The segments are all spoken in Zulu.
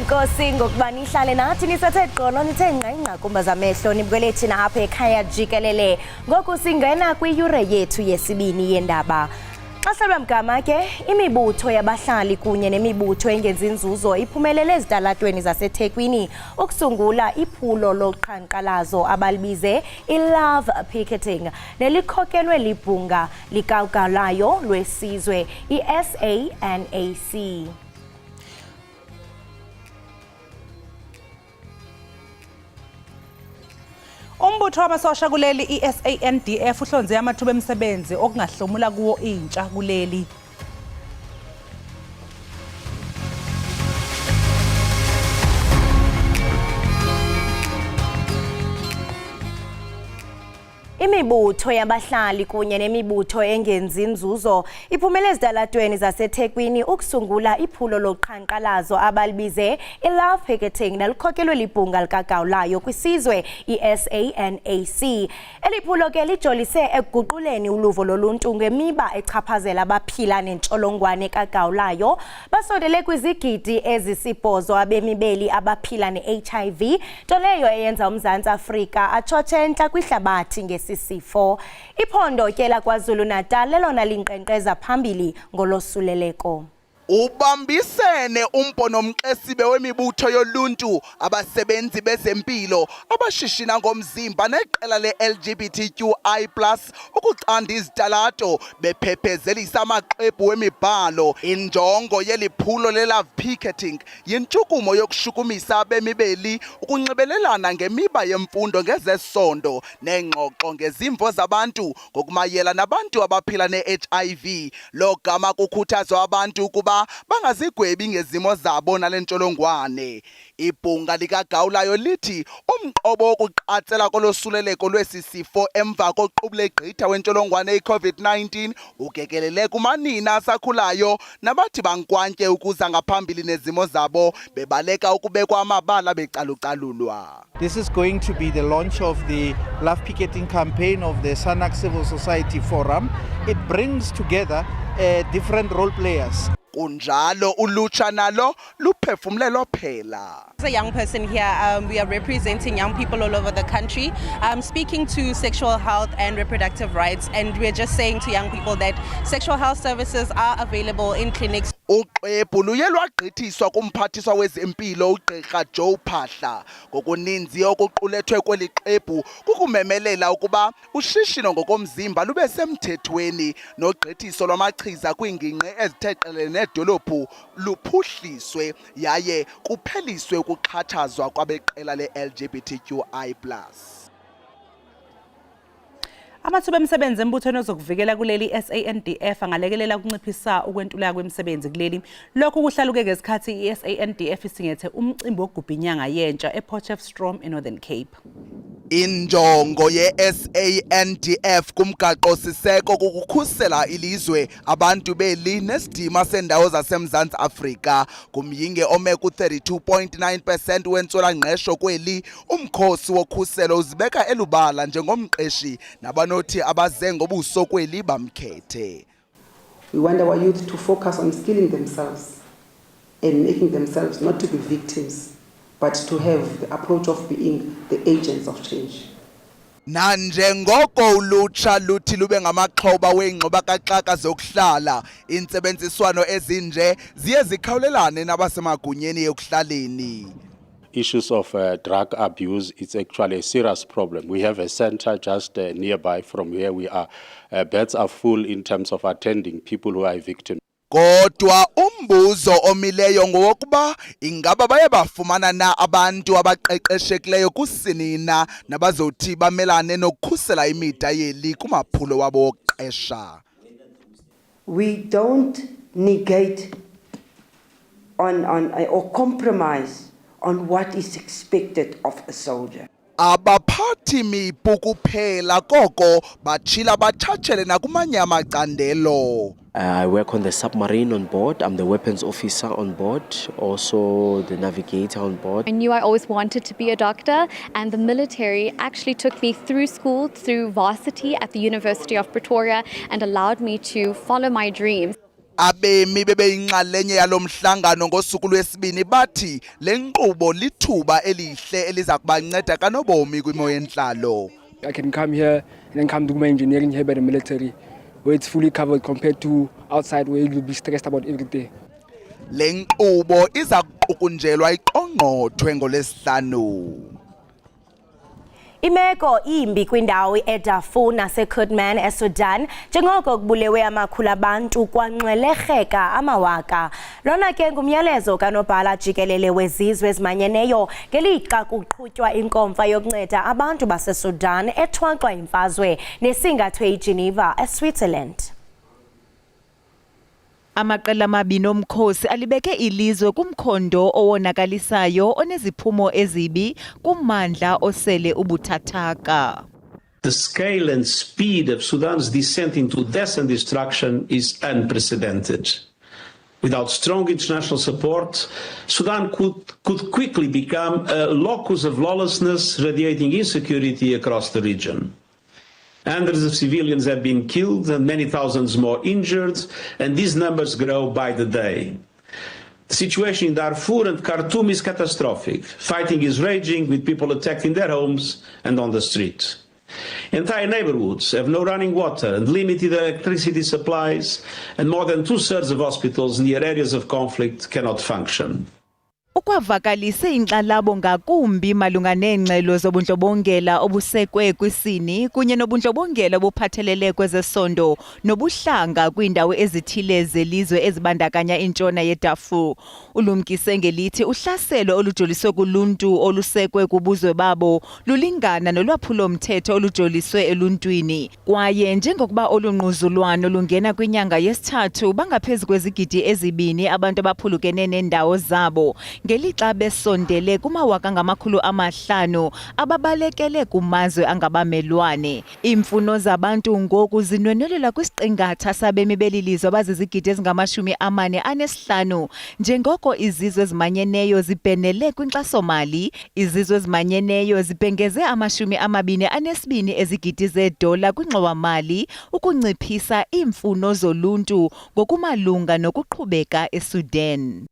Enkosi ngokuba nihlale nathi nisathe qono nithe ngqengqa kumbazamehlo nibukele thina apha ekhaya jikelele. Ngoku singena kwiyure yethu yesibini yendaba. Xaselwa mgama ke imibutho yabahlali kunye nemibutho engenzi inzuzo iphumelele ezitalatweni zaseThekwini ukusungula iphulo loqhankqalazo abalibize i-love picketing nelikhokelwe libhunga likawugawulayo lwesizwe i-SANAC. Umbutho wamasosha kuleli i-SANDF uhlonze amathuba emisebenzi okungahlomula kuwo intsha kuleli. Imibutho yabahlali kunye nemibutho engenzi inzuzo iphumele ezitalatweni zaseThekwini ukusungula iphulo loqhankqalazo abalibize i-love picketing nelikhokelwe libhunga likagawulayo kwisizwe i-SANAC. Eliphulo ke lijolise ekuguquleni uluvo loluntu ngemiba echaphazela abaphila nentsholongwane kagawulayo basondele kwizigidi ezisibhozo abemibeli abaphila ne-HIV, nto leyo eyenza uMzantsi Afrika atshotshe entla kwihlabathi ngesisifo. Iphondo ke laKwaZulu-Natal lelona linkqenkqeza phambili ngolosuleleko. Ubambisene umponomxesibe wemibutho yoluntu, abasebenzi bezempilo, abashishina ngomzimba neqela le-LGBTQI+ ukucanda izitalato bephephezelisa amaqebu wemibhalo. Injongo yeliphulo le-love picketing yintshukumo yokushukumisa abemibeli ukunxibelelana ngemiba yemfundo ngezesondo neengxoxo ngezimvo zabantu ngokumayela nabantu abaphila ne-HIV. Lo gama kukhuthazwa abantu ukuba bangazigwebi ngezimo zabo nale ntsholongwane. Ibhunga likagawulayo lithi umqobo wokuqatsela kolosuleleko lwesi sifo emva koqubulegqitha wentsholongwane i-COVID-19 ugekelele kumanina asakhulayo nabathi bankwantye ukuza ngaphambili nezimo zabo bebaleka ukubekwa amabala becalucalulwa. This is going to be the launch of the love picketing campaign of the SANAC Civil Society Forum. It brings together different role players. Kunjalo ulutsha nalo luphefumlelo phela. As a young person here, we are representing young people all over the country, speaking to sexual health and reproductive rights, and we're just saying to young people that sexual health services are available in clinics. Uqebu luye lwagqithiswa kumphathiswa wezempilo uGqirha Joe Phahla. Ngokuninzi okuqulethwe kweli qebu kukumemelela ukuba ushishino ngokomzimba lube semthethweni nogqithiso lwamachiza kwiingingqi ezithexelene nedolophu luphuhliswe yaye kupheliswe ukuxhatshazwa kwabeqela le-LGBTQI+. Amathuba emisebenzi embuthweni ozokuvikela kuleli SANDF angalekelela ukunciphisa ukwentuleka kwemisebenzi kuleli. Lokhu kuhlaluke ngesikhathi i-SANDF isingethe umcimbi wokugubha inyanga yentsha ePotchefstroom eNorthern Cape. Injongo ye-SANDF kumgaqo siseko kukukhusela ilizwe abantu beli nesidima sendawo zaseMzantsi Afrika. Kumyinge ome ku-32.9% wentswelangqesho kweli, umkhosi wokhuselo uzibeka elubala njengomqeshi nabanothi abaze ngobuso kweli bamkhethe. We want our youth to focus on skilling themselves and making themselves not to be victims, but to have the approach of being the agents of change. Nanjengoko ulutsha luthi lube ngamaxhoba weengxoba kaxaka zokuhlala, intsebenziswano ezinje ziye zikhawulelane nabasemagunyeni ekuhlaleni. Issues of drug abuse, it's actually a serious problem. We have a center just nearby from where we are. Beds are full in terms of attending people who are victims. Kodwa umbuzo omileyo ngowokuba ingaba baye bafumana na abantu abaqeqeshekileyo kusinina nabazothi bamelane nokukhusela imida yeli kumaphulo wabo wokuqesha. We don't negate or compromise on what is expected of a soldier. Abaphathi mipu kuphela koko batshila bathatshele nakumanye amacandelo. I work on the submarine on board. I'm the weapons officer on board, also the navigator on board. I knew I always wanted to be a doctor, and the military actually took me through school, through varsity at the University of Pretoria, and allowed me to follow my dreams. Abemi bebeyinxalenye yalomhlangano ngosuku lwesibini bathi lenkqubo lithuba elihle eliza kubanceda kanobomi kwimo yentlalo. I can come here and then come do my engineering here by the military, where it's fully covered compared to outside where you'll be stressed about everything. Lenkqubo iza kuqunjelwa iqongqothwe ngoLwesihlanu. Imeko imbi kwindawo eDarfur naseKurdman eSudan njengoko kubulewe amakhulu abantu kwanxwelerheka amawaka. Lona ke ngumyalezo kanobhala Jikelele wezizwe ezimanyeneyo ngelixa kuqhutywa inkomfa yokunceda abantu baseSudan ethwaxwa imfazwe nesingathwe eGeneva eSwitzerland. Amaqela amabini omkhosi alibeke ilizwe kumkhondo owonakalisayo oneziphumo ezibi kummandla osele ubuthathaka. The scale and speed of Sudan's descent into death and destruction is unprecedented. Without strong international support, Sudan could quickly become a locus of lawlessness, radiating insecurity across the region. Hundreds of civilians have been killed and many thousands more injured, and these numbers grow by the day. The situation in Darfur and Khartoum is catastrophic. Fighting is raging with people attacked in their homes and on the street. Entire neighborhoods have no running water and limited electricity supplies, and more than 2/3 of hospitals near areas of conflict cannot function. Ukwavakalise inkxalabo ngakumbi malunga neengxelo zobundlobongela obusekwe kwisini kunye nobundlobongela obuphathelele kwezesondo nobuhlanga kwiindawo ezithile zelizwe ezibandakanya intshona yeDarfur. Ulumkise ngelithi uhlaselo olujoliswe kuluntu olusekwe kubuzwe babo lulingana nolwaphulo-mthetho olujoliswe eluntwini. Kwaye njengokuba olungquzulwano lungena kwinyanga yesithathu bangaphezu kwezigidi ezibini abantu abaphulukene neendawo zabo. Ngelixa besondele kumawaka ngamakhulu amahlanu ababalekele kumazwe angabamelwane. Imfuno zabantu ngoku zinwenwelela kwisiqingatha sabemi belilizwe abazizigidi ezingama-45 njengoko izizwe ezimanyeneyo zibhenele kwinkxaso-mali. Izizwe ezimanyeneyo zibhengeze $22 ezigidi zeedola kwingxowa-mali ukunciphisa iimfuno zoluntu ngokumalunga nokuqhubeka eSudan.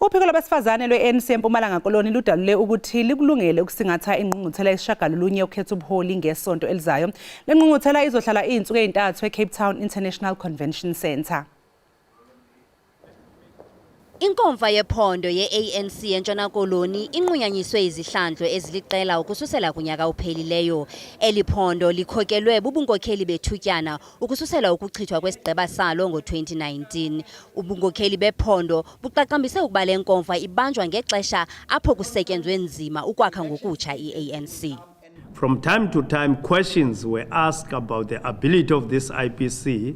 Uphiko lwabesifazane lwe-ANC eMpumalanga Koloni ludalule ukuthi likulungele ukusingatha ingqungquthela yesishagalolunye yokukhetha ubuholi ngesonto elizayo. Le ngqungquthela izohlala iy'nsuku ey'ntathu eCape Town International Convention Centre. Inkomfa yephondo ye-ANC eNtshona Koloni inqunyanyiswe izihlandlo eziliqela ukususela kunyaka uphelileyo. Eli phondo likhokelwe bubunkokheli bethutyana ukususela ukuchithwa kwesigqeba salo ngo-2019. Ubunkokheli bephondo buqaqambise ukuba le nkomfa ibanjwa ngexesha apho kusetyenzwe nzima ukwakha ngokutsha i-ANC. From time to time, questions were asked about the ability of this IPC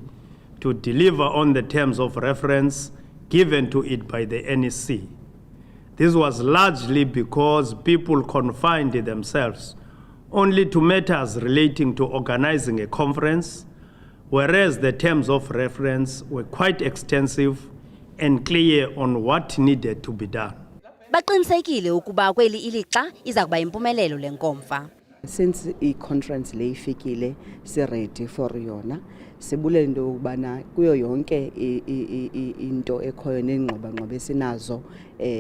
to deliver on the terms of reference given to it by the NEC. This was largely because people confined themselves only to matters relating to organizing a conference, whereas the terms of reference were quite extensive and clear on what needed to be done. Baqinisekile ukuba kweli ilixa iza kuba impumelelo le nkomfa. Since i-conference le ifikile si-ready for yona, sibulele into yokubana kuyo yonke into ekhoyo neengxoba-ngxoba esinazo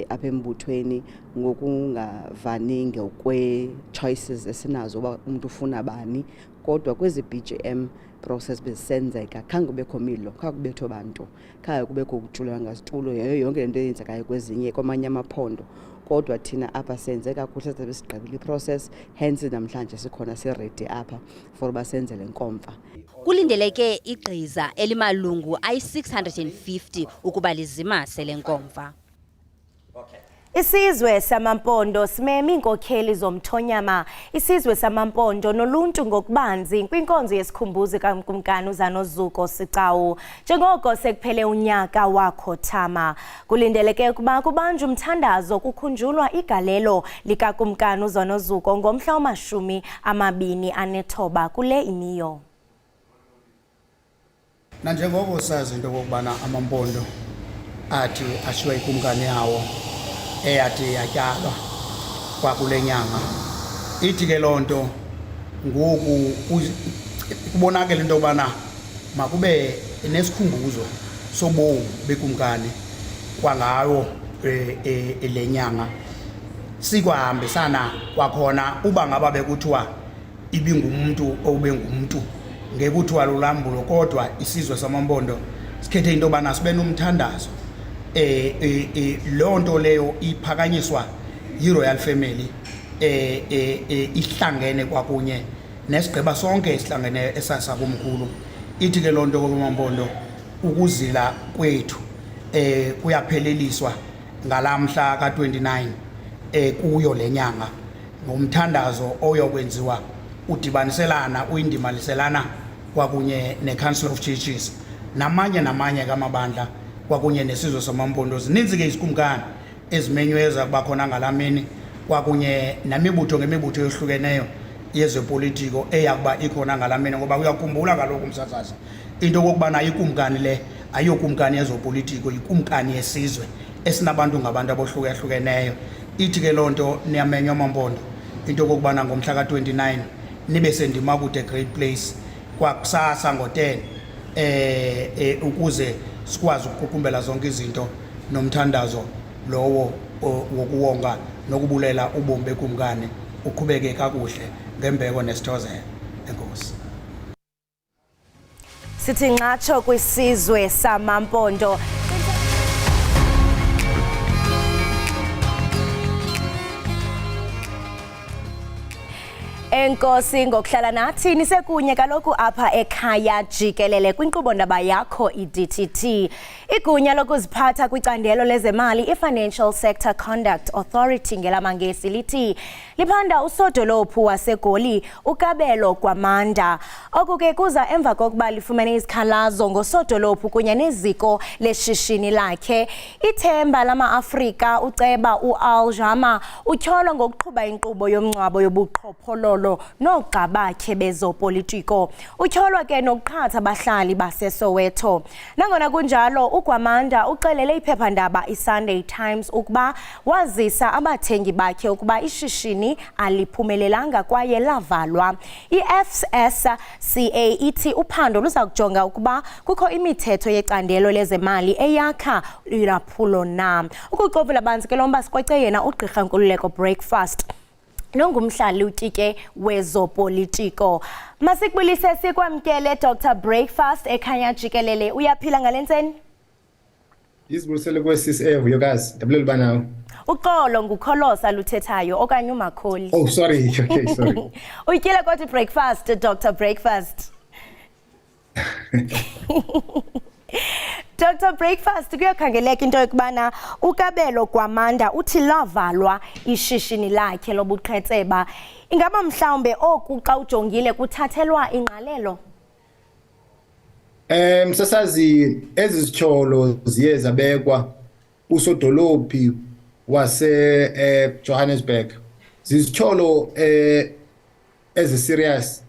apha embuthweni ngokungavani ngokwe-choices esinazo uba umntu ufuna bani, kodwa kwezi BGM process bezisenzeka khange kubekho milo, khange kubetho bantu, khange kubekho ukujulwa ngazitulo, yayo yonke lento eyenzekayo kwamanye amaphondo. Kodwa thina apha senze kakuhle sabe sigqibile iprocess, hence namhlanje sikhona si-ready apha for uba senze le nkomfa. Kulindeleke igqiza elimalungu ayi-650 ukuba lizimase le nkomfa. Isizwe samampondo simeme iinkokheli zomthonyama. Isizwe samampondo noluntu ngokubanzi kwinkonzo yesikhumbuzi kaNkumkani uZanozuko Sicawu njengoko sekuphele unyaka wakhothama. Kulindeleke ukuba kubanjwe umthandazo kukhunjulwa igalelo likaNkumkani uZanozuko ngomhla wama-29 kule imiyo. Nanjengoko sazi into okokubana amampondo athi ashiywe ikumkani yawo eyathi yatyalwa kwakule nyanga, ithi ke loo nto ngoku kubonakala into yokubana makube nesikhumbuzo sobomi bekumkani kwangawo lenyanga sikwahambisana kwakhona uba ngaba bekuthiwa ibingumuntu obengumuntu ngekuthiwa lulambulo kodwa isizwe samampondo sikhethe into yobana sibe nomthandazo loo nto leyo iphakanyiswa yi-royal family ihlangene kwakunye nesigqiba sonke isihlangene esasakomkhulu ithi ke loo nto komampondo ukuzila kwethu kuyapheleliswa ngalamhla ka-29 kuyo lenyanga ngomthandazo oyokwenziwa udibaniselana uyindimaliselana kwakunye ne-Council of Churches namanye kamabandla kwakunye nesizwe samampondo zininzi ke izikumkani ezimenywe ezakuba khona ngalamini kwakunye nemibutho ngemibutho ehlukeneyo yezepolitiko eyakuba ikhona ngalamini ngoba uyakhumbula kaloku umsasazi into kokubana ikumkani le ayokumkani yezopolitiko ikumkani yesizwe esinabantu ngabantu abohlukahlukeneyo ithi ke loo nto niyamenywa amampondo into kokubana ngomhla ka-29 nibe sendima kude great place kwakusasa ngo-10 ukuze sikwazi ukuqukumbela zonke izinto nomthandazo lowo wokuwonga nokubulela ubomi bekumkani uqhubeke kakuhle ngembeko nesithozelo. Enkosi. Sithi ncatsho kwisizwe samampondo. Enkosi ngokuhlala nathi nisekunye kaloku apha ekhaya jikelele kwinkqubo ndaba yakho iDTT. Igunya lokuziphatha kwicandelo lezemali iFinancial Sector Conduct Authority ngelamangesi lithi liphanda usodolophu waseGoli uKabelo kwaManda. Oku ke kuza emva kokuba lifumene izikhalazo ngosodolophu kunye neziko leshishini lakhe. Ithemba lama-Afrika uceba uAljama utyholwa ngokuqhuba inkqubo yomngcwabo yobuqhophololo noogxa bakhe bezopolitiko. Utyholwa ke nokuqhatha abahlali baseSoweto. Nangona kunjalo uKwamanda uxelele iphephandaba iSunday Times ukuba wazisa abathengi bakhe ukuba ishishini aliphumelelanga kwaye lavalwa. I-FSCA ithi uphando luza kujonga ukuba kukho imithetho yecandelo lezemali eyakha ilwaphulo na. Ukuxovula banzi ke lomba sikwece yena uGqirha Nkululeko Breakfast nongumhlali utike wezopolitiko. Masikubulise sikwamkele Dr. Breakfast ekhaya jikelele. Uyaphila ngalentseni? Isibulisele kwesisi you guys. Dabulele banawo. Uxolo ngukholosa luthethayo okanye umakholi. Oh sorry. Okay, sorry. Uyityile kodwa breakfast Dr. Breakfast. Dr. Breakfast kuyakhangeleka into yokubana uKabelo kwaManda uthi lavalwa ishishini lakhe lobuqhetseba. Ingaba mhlawumbe oku xa ujongile kuthathelwa ingqalelo? Msasazi ezizitsholo ziye zabekwa usodolophi wase Johannesburg. Zizitsholo serious.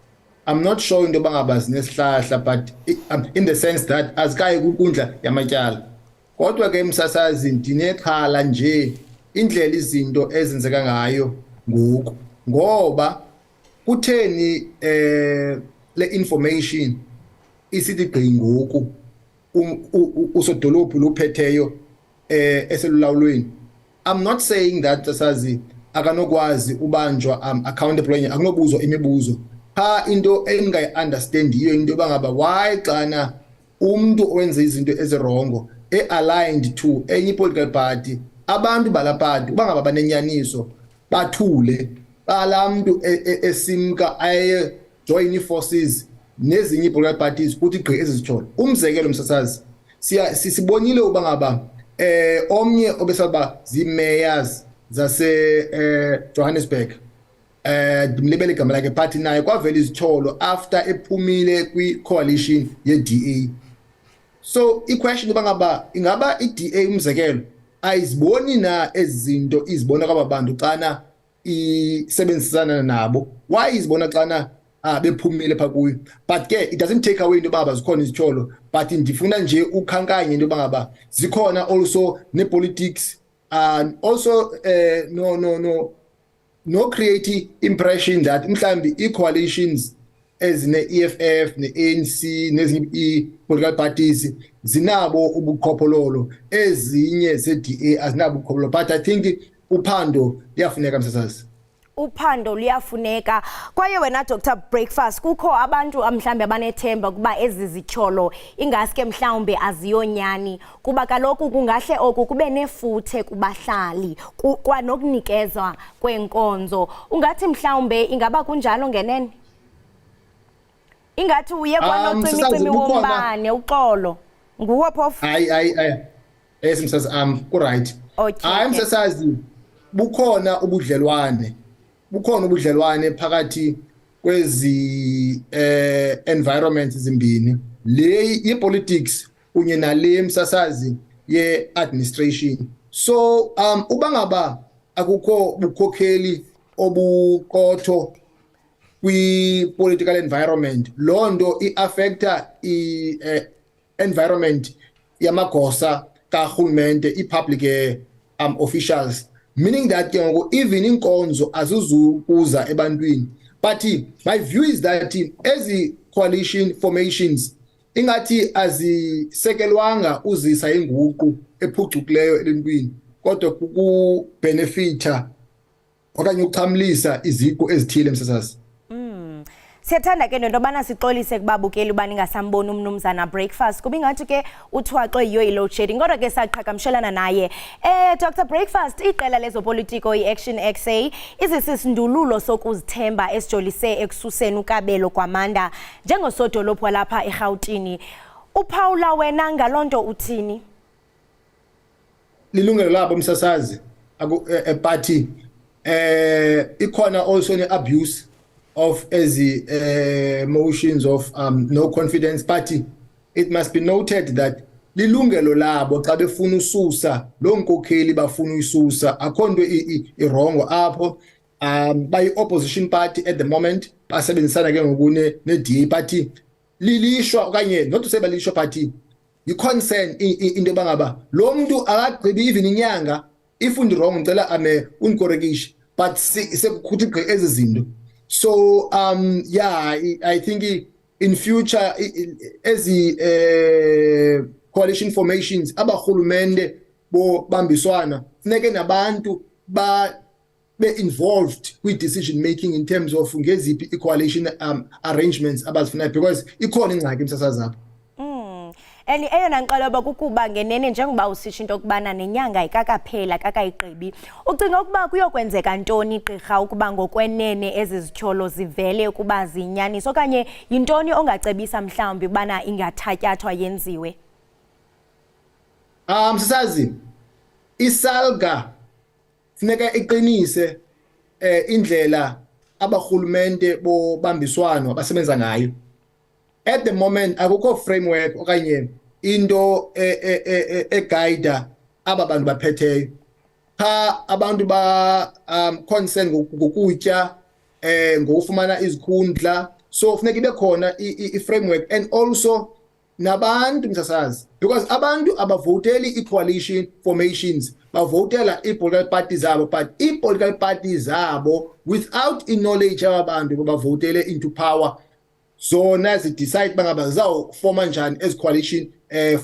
I'm not sure into bangaba zinesihlahla but in the sense that azikayi kunkundla yamatyala. Kodwa ke msasazi ndinexhala nje indlela izinto ezenzeka ngayo ngoku. Ngoba kutheni le information isithi gqi ngoku usodolophu lophetheyo eselulawulweni. I'm not saying that sasazi akanokwazi ubanjwa accountable akunobuzwa imibuzo. Into engayi-understandiyo into bangaba why xana umuntu owenza izinto ezirongo aligned to enye political party abantu balapati bangaba banenyaniso bathule balamntu esimka aye join forces nezinye political parties kuthi gqi ezizitsholo. Umzekelo msasazi sibonile ubangaba omnye obesaba zi-mayors zase Johannesburg dimlibele igama lakhe party naye kwavela izitsholo after ephumile kwi-coalition ye-DA. So i-question bangaba ingaba i-DA umzekelo ayiziboni na ezinto izibona kwaba bantu xana isebenzisana nabo why izibona xana bephumile phakuyo. But ke it doesn't take away into baba zikhona izitsholo but ndifuna nje ukhankanye into bangaba zikhona also ne-politics and also no create impression that mhlambi i-coalitions ezine EFF neANC nezinye i-political parties zinabo ubuqhophololo, ezinye ze-DA azinabo ubuqhophololo, but I think uphando liyafuneka msasazi. Uphando liyafuneka kwaye wena Dr Breakfast kukho abantu mhlambe abanethemba kuba ezi zityholo ingaske mhlawumbe aziyonyani kuba kaloku kungahle oku kube nefuthe kubahlali kwanokunikezwa kwenkonzo. Ungathi mhlawumbe ingaba kunjalo ngenene? Ingathi uye kwanocimicimi wombane uxolo nguwo phofu? Hayi yes msasazi ku-right. Hayi msasazi bukhona ubudlelwane phakathi kwezi environments zimbini, le ye-politics kunye nale msasazi ye-administration. So uba ngaba akukho bukhokheli obuqotho kwi-political environment, loo nto i-affecta i-environment yamagosa karhulumente, i-public officials, meaning that even inkonzo azizukuza ebantwini. But my view is that ezi coalition formations ingathi azisekelwanga uzisa inguqu ephucukileyo elentwini, kodwa kubenefita okanye ukuxhamlisa iziqu ezithile msasazi. Siyathanda ke nento bana sixolise kubabukeli ubani ngasambona umnumzana Breakfast kuba ingathi ke uthwaxwe yiyo i-load shedding kodwa ke saqhagamshelana naye. Dr Breakfast, iqela lezopolitiko i-Action SA izisisindululo sokuzithemba esijolise ekususeni ukabelo kwamanda njengosodolophu walapha eGauteng. Uphawula wena ngalonto uthini? Lilungelo labo msasazi but ikhona also ne abuse of motions of no confidence party. It must be noted that lilungelo labo xa befuna ususa lo nkokheli bafuna uyisusa akho nto irongo apho. By opposition party at the moment basebenzisana ke ngokune ne-DA party lilishwa okanye not to say balishwa party yi-concern into bangaba lo muntu akagqibi even inyanga if undirong ngicela ame unkorrekishe but sekukuthi gqi ezi zinto. So yeah, I think in future as the coalition formations abarhulumente bobambiswana funeke nabantu be involved with decision making in terms of ngeziphi coalition arrangements abazifunayo, because ikhona ingxaki msasazi apha. And eyona nqaloba kukuba ngenene njengoba usitsho into kubana nenyanga ikakaphela kakayigqibi. Ucinga ukuba kuyokwenzeka ntoni gqirha ukuba ngokwenene ezi zityholo zivele ukuba zinyaniso okanye yintoni ongacebisa mhlawumbi ubana ingathatyathwa yenziwe? Msasazi isalga funeka iqinise indlela abarhulumente bobambiswano basebenza ngayo. At the moment akukho framework okanye into eguide aba bantu baphetheyo. Abantu ba concern ngokutya ngokufumana izikhundla, so funeka ibe khona i-framework and also nabantu msasazi, because abantu abavoteli i-coalition formations bavotela i-political parties zabo, but i-political parties zabo without i-knowledge yabantu bavotele into power zona decide bangaba zawufoma njani as coalition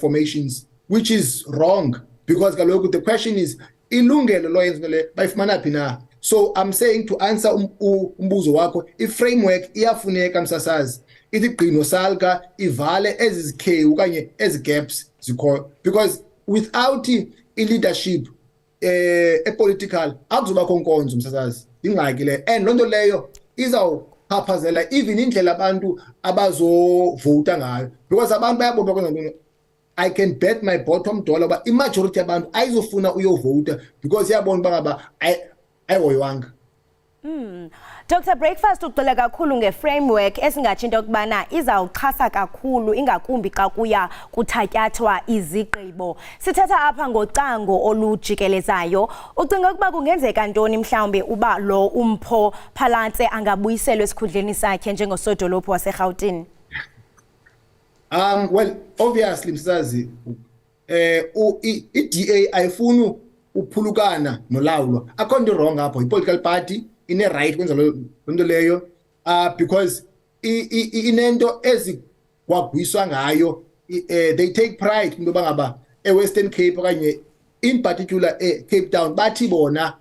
formations, which is wrong, because kaloku the question is ilungelo loyenzele bayifumana phi na. So I'm saying to answer umbuzo wakho, i-framework iyafuneka msasazi, ithi gqino salga ivale ezi zikhewu okanye ezi gaps zikhoyo, because without i-leadership political akuzubakho nkonzo msasazi, ingxaki le. And loo nto leyo izawuchaphazela even indlela abantu abazovota ngayo, because abantu bayabona kwenza I can bet my bottom dollar uba imajority yabantu ayizofuna uyovota because yabona uba ngaba ayihoywanga. Dr Breakfast ucela kakhulu nge-framework esingatsho into yokubana izawuxhasa kakhulu ingakumbi xa kuya kuthatyathwa izigqibo. Sithetha apha ngocango olujikelezayo. Ucinga ukuba kungenzeka ntoni mhlawumbe uba lo umpho Phalatse angabuyiselwa esikhundleni sakhe njengosodolophu waseGauteng? Well, obviously msazi i-DA ayifuni uphulukana nolawulo. Akho nto wrong apho, i-political party ine right kwenza loo nto leyo because inento ezigwagwiswa ngayo they take pride into bangaba eWestern Cape okanye in particular Cape Town bathi bona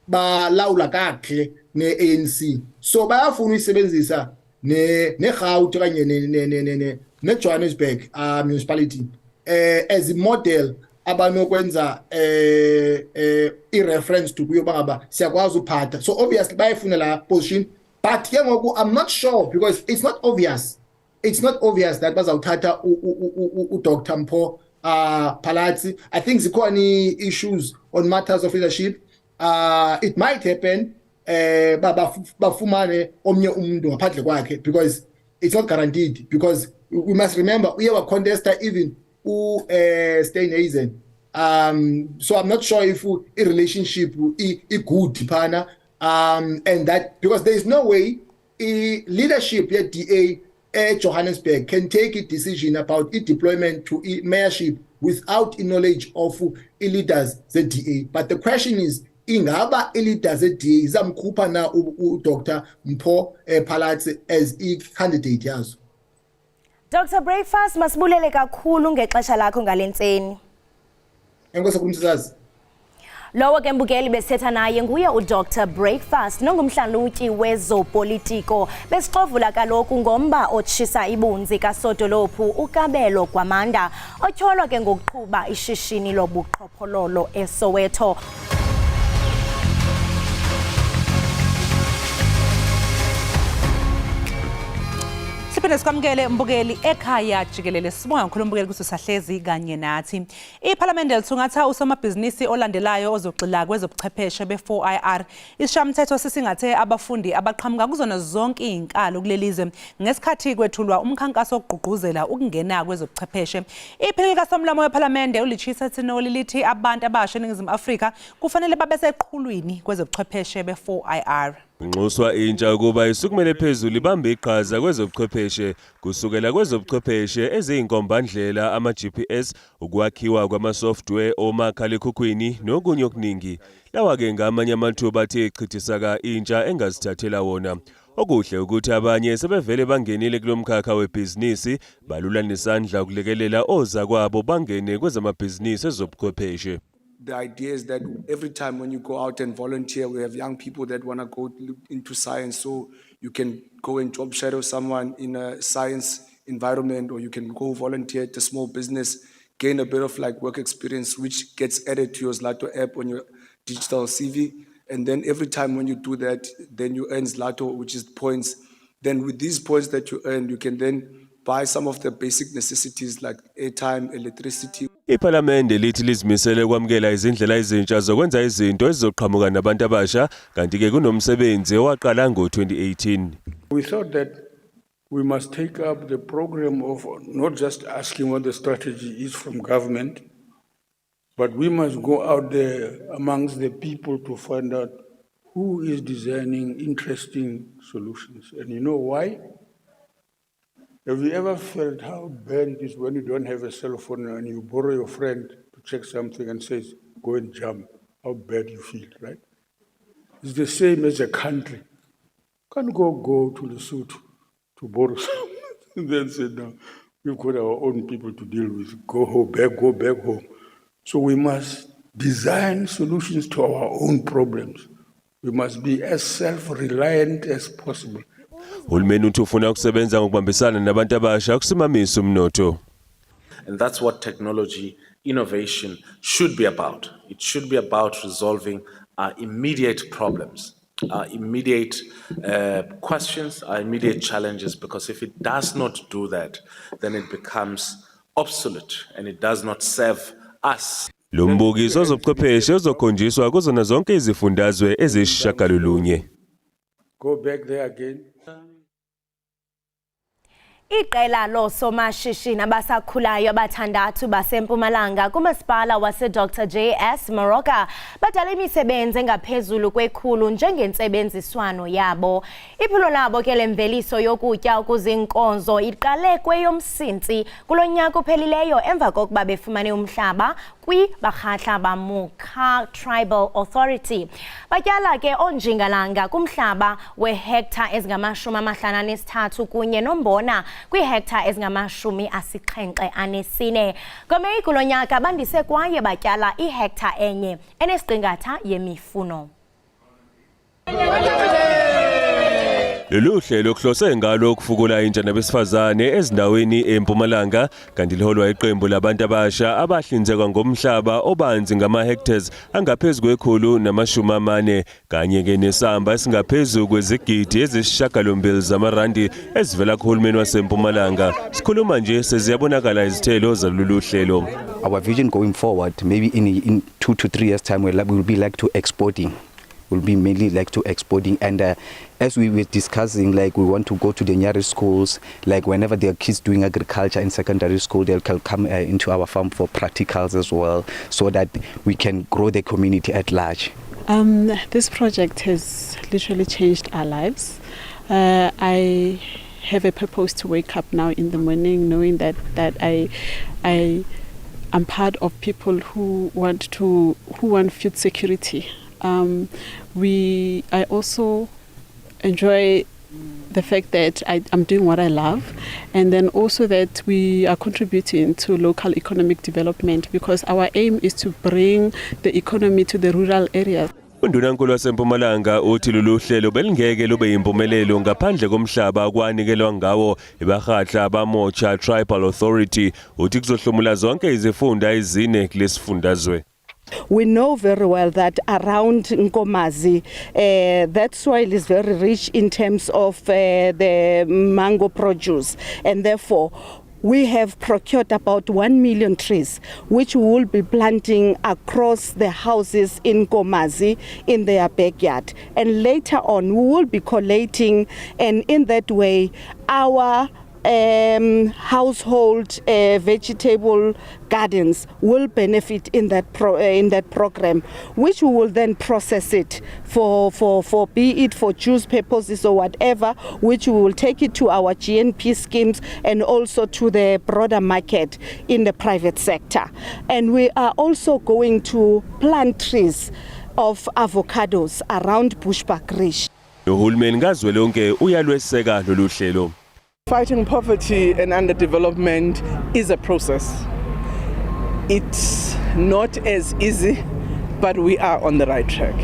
balawula kahle neANC so bayafuna uyisebenzisa neGauteng kanye neJohannesburg municipality as a model abanokwenza i-reference to kuyo bangaba siyakwazi uphatha so obviously bayifuna la position but ke ngoku I'm not sure because it's not obvious that bazawuthatha uDr Mpho Phalatse. I think zikhona issues on matters of leadership. It might happen bafumane omnye umuntu ngaphandle kwakhe because it's not guaranteed because we must remember we have a contester even Steinhazen. So I'm not sure if a relationship is good phana and that because there is no way leadership at DA Johannesburg can take a decision about its deployment to mayorship without knowledge of leaders ZDA. But the question is, ingaba leaders ZDA izamkhupha na Dr. Mpho Phalatse as candidate yazo. Dr. Breakfast masibulele kakhulu ngexesha lakho ngalentseni. Enkosi kumsisazi. Lowo ke mbukeli besetha naye nguye uDr Breakfast nongumhlalutyi wezopolitiko besixovula kaloku ngomba otshisa ibunzi kasodolophu uKabelo Gwamanda otyholwa ke ngokuqhuba ishishini lobuqhophololo eSoweto. Siphinde sikwamukele mbukeli Ekhaya Jikelele sibonga kakhulu mbukeli kusisahlezi kanye nathi. Iparlamente lithungatha usomabhizinisi olandelayo ozogxila kwezobuchwepheshe be4IR. Isishayamithetho sisingathe abafundi abaqhamuka kuzona zonke izinkalo kulelizwe ngesikhathi kwethulwa umkhankaso wokugqugquzela ukungena kwezobuchwepheshe. Iphini likaSomlomo weParlamente ulichisa Tsinoli lithi abantu abasha eNingizimu Afrika kufanele babe seqhulwini kwezobuchwepheshe be4IR. Nxuswa intsha ukuba isukumele phezulu ibambe iqhaza kwezobuchwepheshe kusukela kwezobuchwepheshe eziyinkombandlela ama-GPS ukwakhiwa kwama-software omakhalekhukhwini nokunye okuningi. Lawa ke ngamanye amathuba athe echithisaka intsha engazithathela wona. Okuhle ukuthi abanye sebevele bangenile kulomkhakha webhizinisi balula nesandla ukulekelela ozakwabo bangene kwezamabhizinisi ezobuchwepheshe. The idea is that every time when you go out and volunteer, we have young people that want to go into science, so you can go and job shadow someone in a science environment, or you can go volunteer at a small business, gain a bit of like work experience, which gets added to your Zlato app on your digital CV. And then every time when you do that, then you earn Zlato, which is points. Then with these points that you earn, you can then buy some of the basic necessities like airtime, electricity. Iparlamente lithi lizimisele kwamukela izindlela ezintsha zokwenza izinto ezizoqhamuka nabantu abasha kanti ke kunomsebenzi owaqala ngo-2018. We thought that we must take up the program of not just asking what the strategy is from government, but we must go out there amongst the people to find out who is designing interesting solutions. And you know why? Have you ever felt how bad it is when you don't have a cell phone and you borrow your friend to check something and says, go and jump, how bad you feel, right? It's the same as a country. You can't go to Lesotho to borrow something and then say, no, we've got our own people to deal with. Go back home. So we must design solutions to our own problems. We must be as self-reliant as possible. Hulumeni uthufuna ukusebenza ngokubambisana nabantu abasha ukusimamisa umnotho. And that's what technology innovation should be about. It should be about resolving our immediate problems, our immediate questions, our immediate challenges, because if it does not do that, then it becomes obsolete and it does not serve us. Lo mbukiso ozobuchwepheshe uzokhonjiswa kuzona zonke izifundazwe eziyisishagalolunye. Go back there again. Iqela losomashishini abasakhulayo abathandathu baseMpumalanga kumasipala wase-Dr. J.S. Moroka badala imisebenzi engaphezulu kwekhulu njengentsebenziswano yabo. Iphulo labo ke lemveliso yokutya okuzinkonzo iqale kweyomsintsi kulo nyaka uphelileyo emva kokuba befumane umhlaba kwi-Bakhatla Bamukha Tribal Authority. Batyala ke onjingalanga kumhlaba wehektare ezingama-53 kunye nombona kwihektare ezingama-74. Ngomeyi kulo nyaka bandise kwaye batyala ihektare enye enesiqingatha yemifuno. Lolu hlelo kuhlose ngalo ukufukula intsha nabesifazane ezindaweni eMpumalanga kanti liholwa iqembu labantu abasha abahlinzekwa ngomhlaba obanzi ngama-hectares angaphezu kwekhulu nama-40 kanye ke nesamba esingaphezu kwezigidi ezisishiyagalombili zamarandi ezivela kuhulumeni waseMpumalanga. Sikhuluma nje seziyabonakala izithelo zalolu hlelo. Our vision going forward, maybe in 2 to 3 years time, we'll be like to exporting. Will be mainly like to exporting, and as we were discussing, like we want to go to the nearest schools, like whenever there are kids doing agriculture in secondary school, they'll come into our farm for practicals as well, so that we can grow the community at large. This project has literally changed our lives. I have a purpose to wake up now in the morning knowing that I am part of people who want food security. I also enjoy the fact that I'm doing what I love, and then also that we are contributing to local economic development, because our aim is to bring the economy to the rural areas. Undunankulu waseMpumalanga uthi lolu hlelo belingeke lube yimpumelelo ngaphandle komhlaba akwanikelwa ngawo iBakhatla Bamukha Tribal Authority. Uthi kuzohlomula zonke izifunda ezine kulesifundazwe. We know very well that around Nkomazi, that soil is very rich in terms of the mango produce, and therefore we have procured about 1 million trees, which we will be planting across the houses in Nkomazi in their backyard. And later on, we will be collating, and in that way, our household vegetable gardens will benefit in that program, which we will then process it for be it for juice purposes or whatever, which we will take it to our GNP schemes and also to the broader market in the private sector. And we are also going to plant trees of avocados around Bushbuck Ridge. Uhulumeni ngazwelonke uyalweseka lolu hlelo. Fighting poverty and underdevelopment is a process. It's not as easy, but we are on the right track.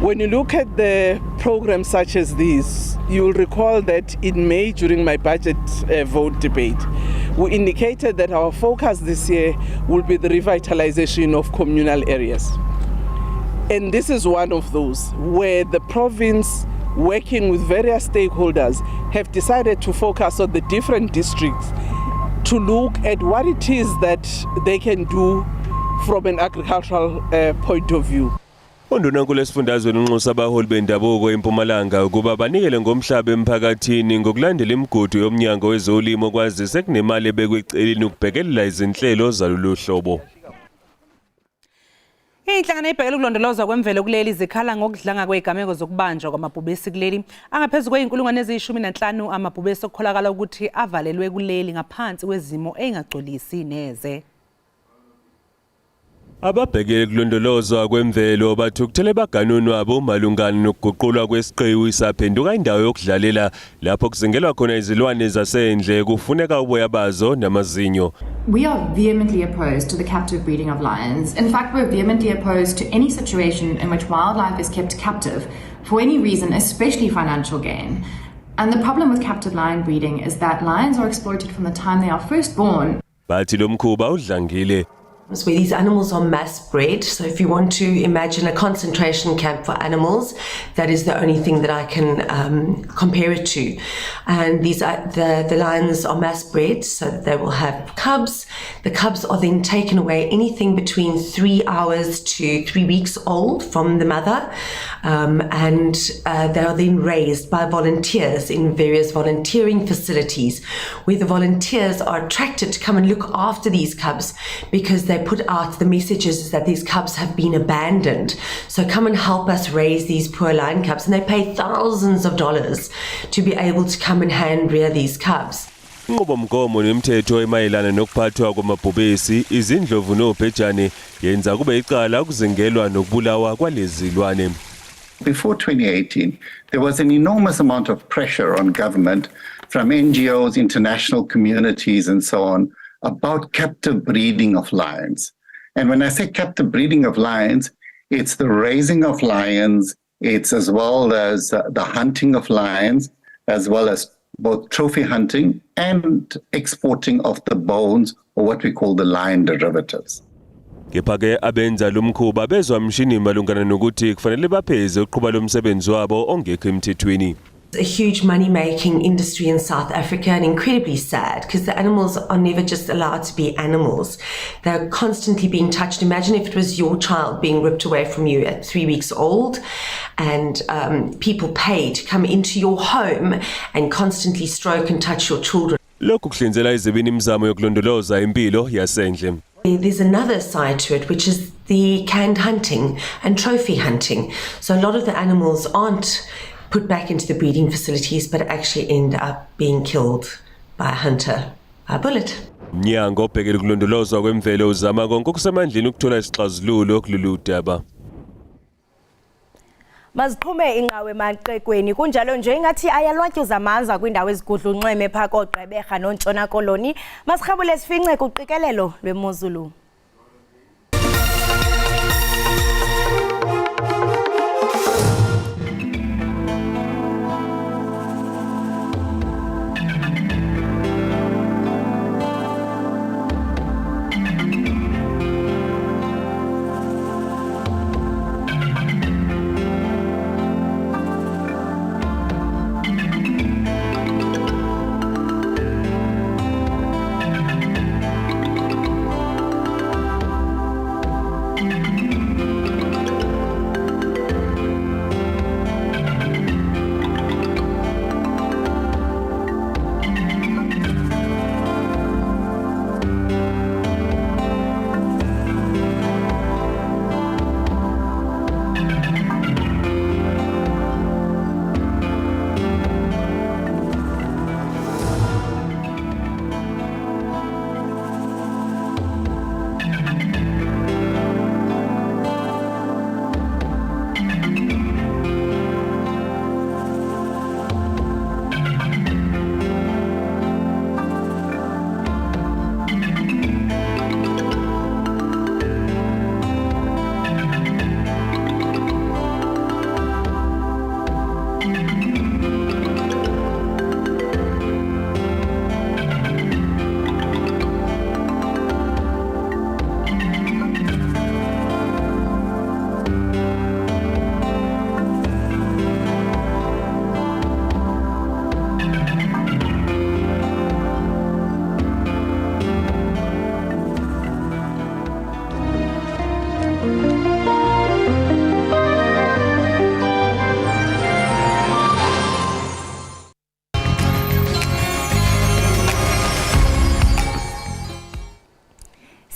When you look at the programs such as these, you'll recall that in May, during my budget vote debate, we indicated that our focus this year will be the revitalization of communal areas. And this is one of those where the province, working with various stakeholders, have decided to focus on the different districts to look at what it is that they can do from an agricultural point of view. Undunankulu esifundazweni unxusa abaholi bendabuko eMpumalanga ukuba banikele ngomhlaba emphakathini ngokulandela imigudu yomnyango wezolimo kwazise kunemali ebekweceleni ukubhekelela izinhlelo zalolu hlobo. Inhlangano ebhekela ukulondolozwa kwemvelo kuleli zikhala ngokudlanga kwezigameko zokubanjwa kwamabhubesi kuleli angaphezulu kwe-15,000 amabhubesi okukholakala ukuthi avalelwe kuleli ngaphansi kwezimo ezingagcolisi neze. Ababhekele kulondolozwa kwemvelo bathukuthele baganunu wabo malungana nokuguqulwa kwesiqewu isaphenduka indawo yokudlalela lapho kuzingelwa khona izilwane zasendle kufuneka uboya bazo namazinyo. We are vehemently opposed to the captive breeding of lions. In fact, we're vehemently opposed to any situation in which wildlife is kept captive for any reason, especially financial gain. And the problem with captive lion breeding is that lions are exploited from the time they are first born. Bathi lo mkhuba udlangile. where these animals are mass bred. So if you want to imagine a concentration camp for animals, that is the only thing that I can compare it to. And these are, the lions are mass bred, so that they will have cubs. The cubs are then taken away anything between 3 hours to 3 weeks old from the mother, and they are then raised by volunteers in various volunteering facilities, where the volunteers are attracted to come and look after these cubs, because they put out the messages that these cubs have been abandoned. So come and help us raise these poor lion cubs. And they pay thousands of dollars to be able to come and hand rear these cubs. Inqubomgomo nemithetho emayelana nokuphathwa kwamabhubesi, izindlovu nobhejane yenza kube icala ukuzingelwa nokubulawa kwalezi zilwane. Before 2018, there was an enormous amount of pressure on government from NGOs, international communities, and so on, about captive breeding of lions. And when I say captive breeding of lions, it's the raising of lions, it's as well as the hunting of lions, as well as both trophy hunting and exporting of the bones, or what we call the lion derivatives. Kepha-ke abenza lumkhuba bezwa mshini malungana nokuthi kufanele bapheze uqhuba lomsebenzi wabo ongekho emthethweni. A huge money-making industry in South Africa, and incredibly sad because the animals are never just allowed to be animals. They're constantly being touched. Imagine if it was your child being ripped away from you at 3 weeks old, and people pay to come into your home and constantly stroke and touch your children. Lokhu kuhlinzela izibini imizamo yokulondoloza impilo yasendle. There's another side to it, which is the canned hunting and trophy hunting. So a lot of the animals aren't put back into the breeding facilities, but actually end up being killed by a hunter by a bullet. Nyango obhekele ukulondolozwa kwemvelo uzama konke okusemandleni ukuthola isixazululo kulolu daba. Maziphume inqawe emaqekweni kunjalo nje ingathi ayalwatyuza amanza kwindawo ezigudlunxeme phaka oGqeberha noNtshona Koloni. Masirhabule sifince kuqikelelo lwemozulu.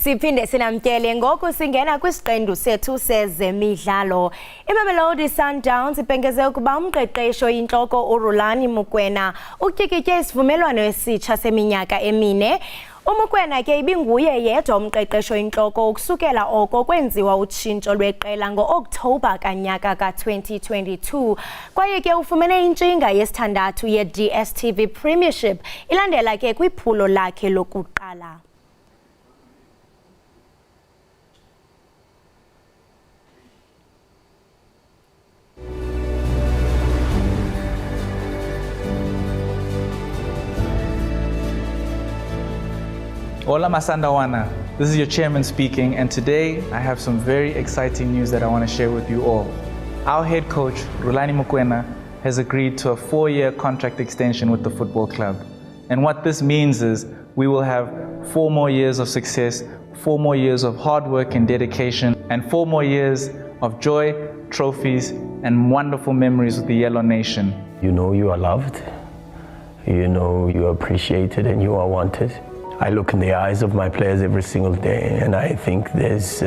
Siphinde sinamtshele ngoku singena kwisiqendu sethu sezemidlalo. Imamelodi Sundowns ibhengeze ukuba umqeqeshi oyintloko uRulani Mukwena utyikitye isivumelwano esitsha seminyaka emine. Umukwena ke ibinguye yedwa umqeqeshi oyintloko ukusukela oko kwenziwa utshintsho lweqela ngo-Okthobha kanyaka ka-2022. Kwaye ke ufumene intshinga yesithandathu ye-DStv Premiership ilandela ke kwiphulo lakhe lokuqala. Hola Masandawana, This is your chairman speaking, and today I have some very exciting news that I want to share with you all. Our head coach, Rulani Mokwena, has agreed to a 4-year contract extension with the football club. And what this means is we will have 4 more years of success, 4 more years of hard work and dedication, and 4 more years of joy, trophies, and wonderful memories with the Yellow Nation. You know you are loved, you know you are appreciated and you are wanted. I look in the eyes of my players every single day and I think there's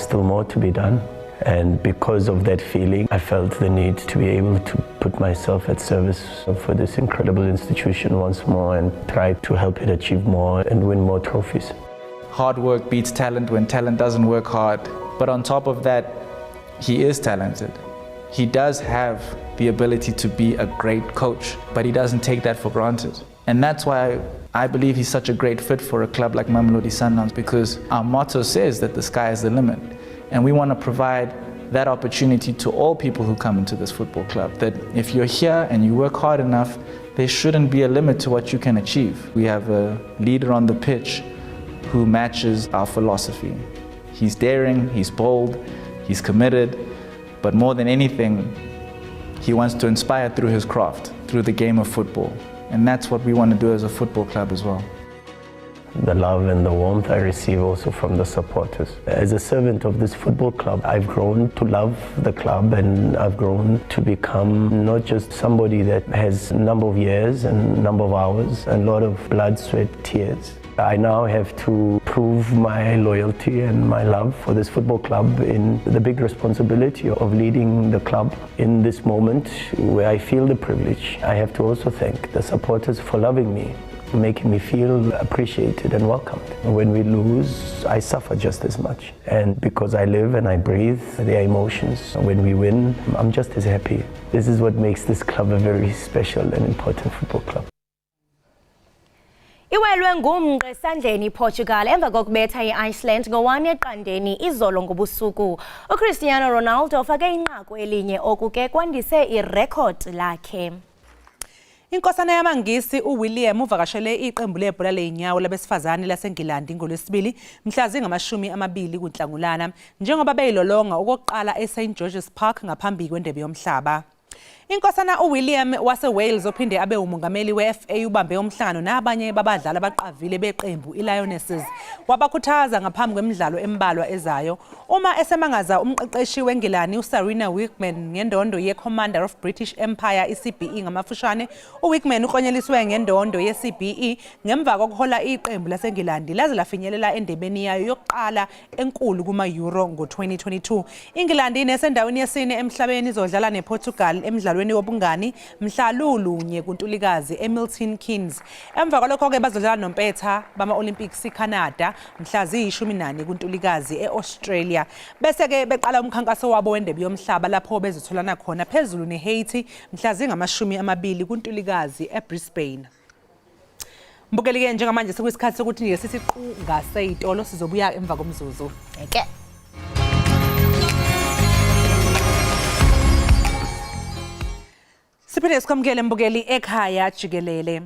still more to be done. And because of that feeling, I felt the need to be able to put myself at service for this incredible institution once more and try to help it achieve more and win more trophies. Hard work beats talent when talent doesn't work hard. But on top of that, he is talented. He does have the ability to be a great coach, but he doesn't take that for granted. And that's why I believe he's such a great fit for a club like Mamelodi Sundowns, because our motto says that the sky is the limit. And we want to provide that opportunity to all people who come into this football club, that if you're here and you work hard enough, there shouldn't be a limit to what you can achieve. We have a leader on the pitch who matches our philosophy. He's daring, he's bold, he's committed, but more than anything, he wants to inspire through his craft, through the game of football. And that's what we want to do as a football club as well. The love and the warmth I receive also from the supporters. As a servant of this football club, I've grown to love the club and I've grown to become not just somebody that has a number of years and a number of hours, a lot of blood, sweat, tears. I now have to prove my loyalty and my love for this football club in the big responsibility of leading the club in this moment where I feel the privilege. I have to also thank the supporters for loving me, making me feel appreciated and welcomed. When we lose, I suffer just as much. And because I live and I breathe their emotions, when we win, I'm just as happy. This is what makes this club a very special and important football club. Iwelwe ngumnqe esandleni Portugal emva kokubetha iIceland ngo-1-0 izolo ngobusuku. UCristiano Ronaldo ufake inqaku elinye okuke kwandise irekhodi lakhe. Inkosana yamangisi uWilliam uvakashele iqembu lebhola leinyawo labesifazane laseNgilandi ngoLwesibili mhla zingama-20 kuNhlangulana njengoba beyilolonga okokuqala eSt George's Park ngaphambi kwendebe yomhlaba. Inkosana uWilliam waseWales ophinde abe umongameli we-FA ubambe umhlangano nabanye babadlali abaqavile beqembu iLionesses. Wabakhuthaza ngaphambi kwemidlalo embalwa ezayo uma esemangaza umqeqeshi weNgilani uSarina Wickman ngendondo ye-Commander of British Empire iCBE ngamafushane. uWickman uklonyeliswe ngendondo yeCBE ngemva kokuhola iqembu laseNgilandi laze lafinyelela endebeni yayo yokuqala enkulu kuma-Euro ngo-2022. iNgilandi inesendaweni yesine emhlabeni izodlala nePortugal emidlalweni wobungani mhla lulunye kuNtulikazi eMilton Keynes. Emva kwalokho-ke bazodlala nompetha bama-Olympics iCanada mhla ziyi-14 kuNtulikazi e-Australia. Bese-ke beqala umkhankaso wabo wendebe yomhlaba lapho bezotholana khona phezulu neHaiti mhla zingama-20 kuNtulikazi eBrisbane. Mbukeli-ke njengamanje sekuyisikhathi sokuthi nje sisiqu ngaseyitolo sizobuya emva komzuzu. Eke. Siphinde sikwamukele mbukeli Ekhaya Jikelele.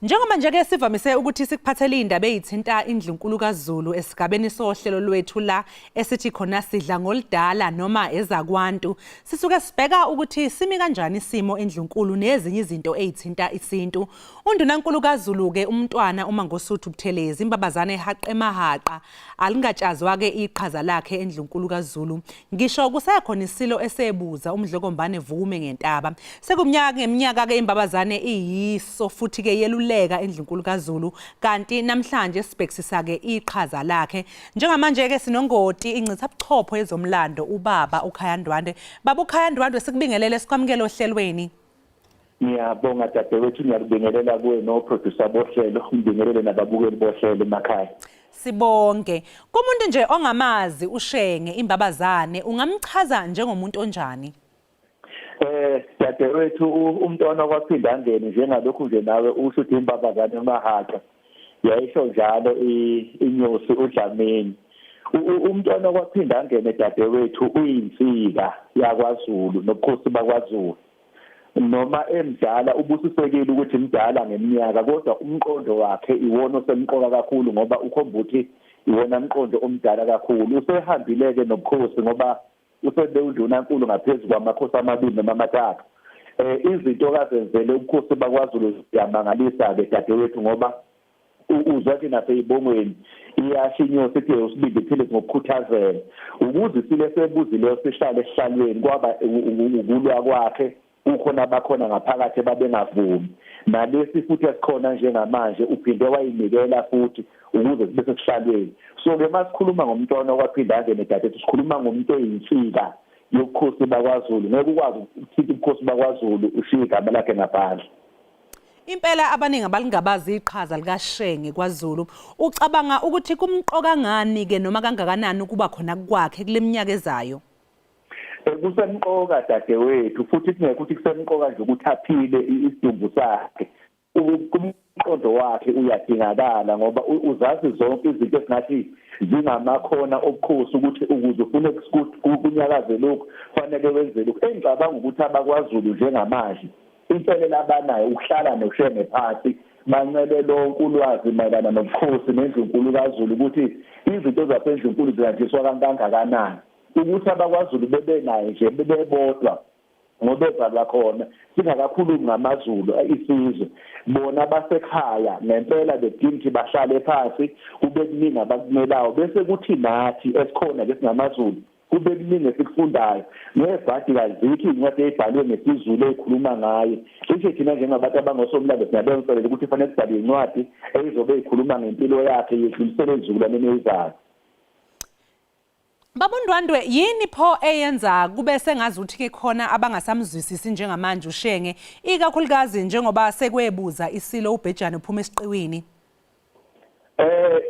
Njengoba nje-ke sivamise ukuthi sikuphathele indaba ezithinta indlunkulu kaZulu esigabeni sohlelo lwethu la esithi khona sidla ngolidala noma ezakwantu, sisuke sibheka ukuthi simi kanjani isimo endlunkulu nezinye izinto ezithinta isintu. Undunankulu kaZulu-ke umntwana uma ngosuthu Buthelezi imbabazane ehaqe emahaqa alingatshazwa-ke iqhaza lakhe endlunkulu kaZulu. Ngisho kusekhona isilo esebuza umdlokombane Vume ngentaba. Sekumnyaka ngeminyaka-ke imbabazane iyiso futhi-ke yeluleka endlunkulu kaZulu kanti namhlanje sibhekisisa-ke iqhaza lakhe. Njengamanje-ke sinongoti incithabuchopho ezomlando ubaba uKhaya Ndwandwe. Baba uKhaya Ndwandwe sikubingelele sikwamukele ohlelweni. Ngiyabonga dadewethu, ngiyakubingelela kuwe no-producer bohlelo, ngibingelele nababukeli bohlelo emakhaya. Sibonke. Kumuntu nje ongamazi uShenge imbabazane ungamchaza njengomuntu onjani? Dadewethu umntwana kwaphinda angene njengalokhu nje nawe usho ukuthi imbabazane emahaqa. Yayisho njalo inyosi uDlamini. Umntwana kwaphinda angene dadewethu uyinsika yakwaZulu nobukhosi bakwaZulu. Noma emdala ubususekile ukuthi mdala ngeminyaka kodwa umqondo wakhe iwona osemqoka kakhulu ngoba ukhomba ukuthi iwona mqondo omdala kakhulu. Usehambile-ke nobukhosi ngoba usebe undunankulu ngaphezu kwamakhosi amabili noma amathathu. Izinto kazenzele ubukhosi bakwaZulu ziyamangalisa-ke dadewethu ngoba uzwathi naseyibongweni iyasho inyosi ithi usibindi phile ngokukhuthazela ukuze sile sebuzile sihlale esihlalweni kwaba ukulwa kwakhe ukhona abakhona ngaphakathi babengavumi nalesi futhi esikhona njengamanje uphinde wayinikela futhi ukuze sibe sesihlalweni. So-ke masikhuluma ngomntwana okwaphinda angene dadethu sikhuluma ngomuntu oyinsika yobukhosi bakwaZulu. Ngeke ukwazi ukuthi ubukhosi bakwaZulu ushiye igama lakhe ngaphandle. Impela abaningi abalingabazi iqhaza likaShenge kwaZulu. Ucabanga ukuthi kumqoka ngani ke noma kangakanani ukuba khona kwakhe kuleminyaka ezayo? Kusemqoka dadewethu futhi kungekho ukuthi kusemqoka nje ukuthi aphile isidumbu sakhe. Umqondo wakhe uyadingakala ngoba uzazi zonke izinto esingathi zingamakhono obukhosi ukuthi ukuze ufune kunyakaze lokho fanele wenze lokho. Engicabanga ukuthi abakwaZulu njengamanje impelela abanayo ukuhlala noShenge phansi bancele lonke ulwazi mayelana nobukhosi nendlunkulu kaZulu ukuthi izinto zasendlunkulu ziyanjiswa kangakanani ukuthi abakwaZulu bebenayo nje bebebodwa ngoba bezalwa khona singakakhulumi ngamaZulu isizwe bona basekhaya ngempela bedingi bahlale phansi kube kuningi abakumelayo bese kuthi nathi esikhona ke singamaZulu kube kuningi esikufundayo nebhadi kazikho incwadi ebhalwe ngesizulu ekhuluma ngayo cishe thina njengabantu abangosomlando siyabenzela ukuthi fanele sibhale incwadi eyizobe ikhuluma ngempilo yakhe yedlulisele ezizukulwaneni ezizayo. Babundwandwe yini pho eyenza kube sengazuthi ke khona abangasamzwisisi njengamanje uShenge ikakhulukazi njengoba sekwebuza isilo ubhejane uphuma esiqiwini?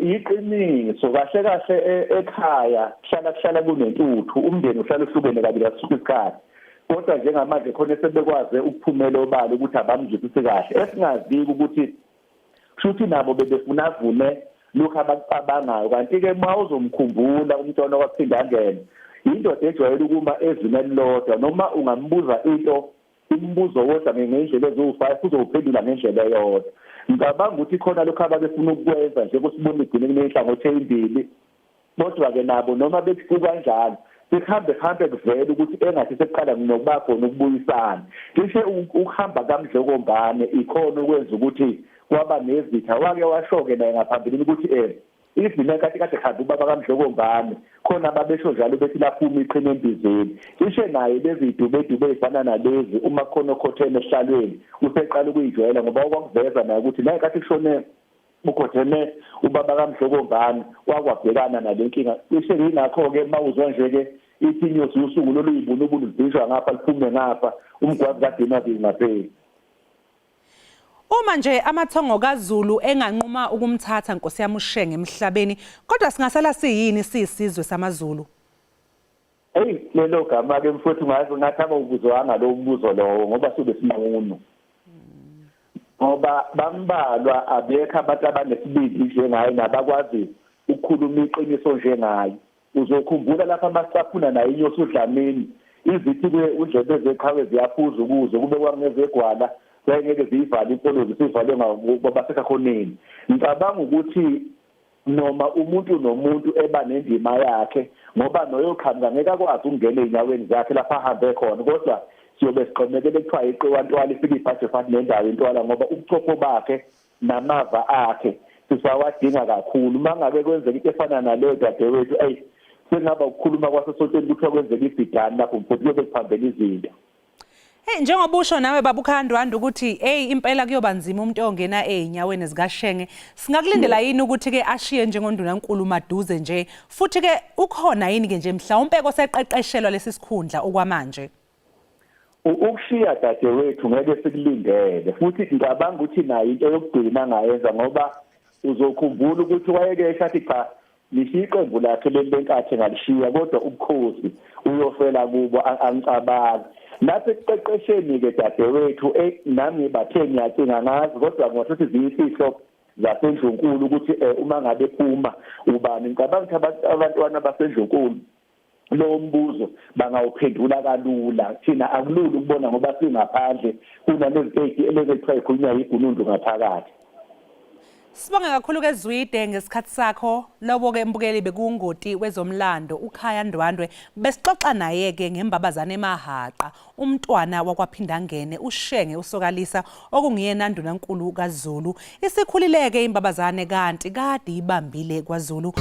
Iqiniso kahle kahle ekhaya kuhlala kunentuthu umndeni uhlala uhlukene kabili asuka isikhathi kodwa njengamanje khona sebekwazi ukuphumela obala ukuthi abamzwisisi kahle esingaziki ukuthi futhi nabo bebefuna vune lokho abangayo kanti-ke uma uzomkhumbula umntwana waphinda angene indoda ejwayele ukuma ezweni elilodwa noma ungambuza into umbuzo wodwa ngendlela eziwu-5 uzowuphendula ngendlela eyodwa. Ngicabanga ukuthi khona lokho ababefuna ukukwenza nje kusibona igcine kuney'hlangothi ey'mbili kodwa-ke nabo noma beku kanjalo sikuhambe kuvele ukuthi engathi sekuqala nokuba khona ukubuyisana cishe ukuhamba kaMdlokombane ikhona ukwenza ukuthi kwaba nezitha wake washo-ke naye ngaphambilini ukuthi izina kathi kade khanda ubaba kaMdlokombane khona babesho njalo bethi laphuma iqhina empizeni cishe naye bezidube ezifana nalezi uma khona okhothene esihlalweni useqala ukuyijwayela ngoba okwakuveza naye ukuthi naye kathi kushone ukhothene ubaba kaMdlokombane wakwabhekana nale nkinga cishe yingakho-ke uma uzwa nje-ke ithi inyosi usuku loluyibulubulu lidishwa ngapha liphume ngapha umgwazi kadinavile ngapheli. Uma nje amathongo kaZulu enganquma ukumthatha Nkosi yami uShenge emhlabeni kodwa singasala siyini siyisizwe samaZulu? Lelo gama-ke mfowethu ngathi abawubuzwanga lowo mbuzo lowo ngoba sube sinqunu ngoba bambalwa abekho abantu abanesibindi njengaye nabakwazi ukukhuluma iqiniso njengaye. Uzokhumbula lapha masafuna naye inyosi uDlamini izithi undlebe ezeqhawe ziyaphuza ukuze kube kwangezegwala ngeke zivale impolo zisivale ngabasekhoneni. Ngicabanga ukuthi noma umuntu nomuntu eba nendima yakhe ngoba noyokhanga ngeke akwazi ukungena enyaweni zakhe lapha ahambe khona kodwa siyobe siqhubekele kuthiwa iqwa ntwala ifika ibhaje fani nendawo intwala ngoba ubuchopho bakhe namava akhe sisawadinga kakhulu mangabe kwenzeka into efana naleyo dadewethu sengaba ukukhuluma kwasesontweni kuthiwa kwenzeka ibhidani lapho mfowethu kuyobe kuphambene izinto. Njengoba usho nawe babukhandwanda ukuthi impela kuyoba nzima umuntu ongena enyaweni zikaShenge singakulindela yini ukuthi ke ashiye njengondunankulu maduze nje futhi ke ukhona yini ke nje mhlawumbe koseqeqeshelwa lesi sikhundla okwamanje? Ukushiya dadewethu ngeke sikulindele futhi ngicabanga ukuthi nayo into yokugcina ngayenza ngoba uzokhumbula ukuthi wayekesha athi cha lishiya iqembu lakhe lenkathi ngalishiya kodwa ubukhosi uyofela kubo angicabanga. Lapho ekuqeqesheni-ke dadewethu nami bathe ngiyacinga ngazi kodwa ngokuthi ziyifihlo zasendlunkulu ukuthi uma ngabe phuma ubani. Ngicabanga ukuthi abantwana basendlunkulu lowo mbuzo bangawuphendula kalula thina akulula ukubona ngoba singaphandle kunalezi ezithiwa ikhulunywa yigunundu ngaphakathi. Sibonga kakhulu ke Zwide ngesikhathi sakho. Lobo ke mbukeli bekungoti wezomlando uKhaya Ndwandwe besixoxa naye ke ngembabazane emahaqa umntwana wakwaphindangene uShenge usokalisa okungiyena ndunankulu kaZulu. Isikhulileke imbabazane kanti kade ibambile kwaZulu.